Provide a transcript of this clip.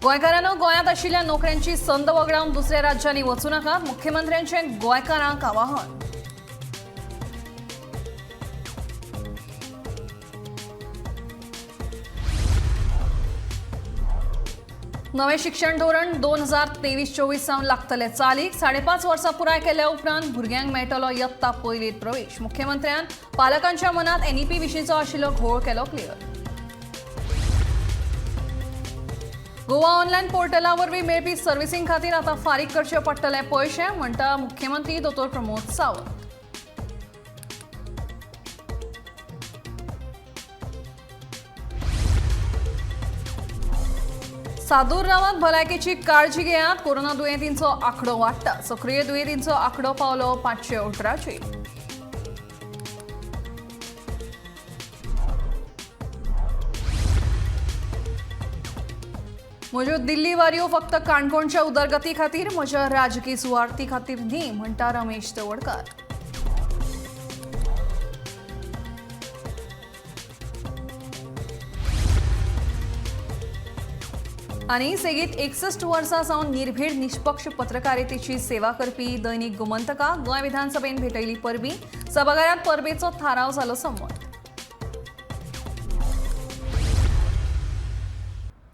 गोंयकारांनो गोंयांत आशिल्ल्या नोकऱ्यांची संद वगडावन दुसऱ्या राज्यांनी वचूं नाकात, मुख्यमंत्र्यांचें गोंयकारांक आवाहन. नवे शिक्षण धोरण 2023-24 सावन लागतले चालीक. 5.5 वर्सां पुराय केल्या उपरांत भुरग्यांक मेळटलो इयत्ता पयलीत प्रवेश. मुख्यमंत्र्यान पालकांच्या मनात एनईपी विशींचो आशिल्लो घोळ केलो क्लियर. गोवा ऑनलायन पोर्टला वरवीं मेळपी सर्व्हिसिंग खातीर आतां फारीक करचे पडटले पयशे, म्हणटा मुख्यमंत्री दोतोर प्रमोद सावंत. सादूर रावात भलायकेची काळजी घेयात. कोरोना दुयेंतींचो आंकडो वाडटा. सक्रिय दुयेंतींचो आंकडो पावलो 518. म्हज्यो दिल्ली वारयो फक्त काणकोणच्या उदरगती खातीर, म्हज्या राजकी सुवार्थी खातीर न्ही, म्हणटा रमेश तवडकार. आनी सेगीत 61 वर्सां सावन निर्भीड निश्पक्ष पत्रकारितेची सेवा करपी दैनीक गोमंतकाक गोंय विधानसभेन भेटयली परबीं. सभाघरांत परबेचो थाराव जालो संमत.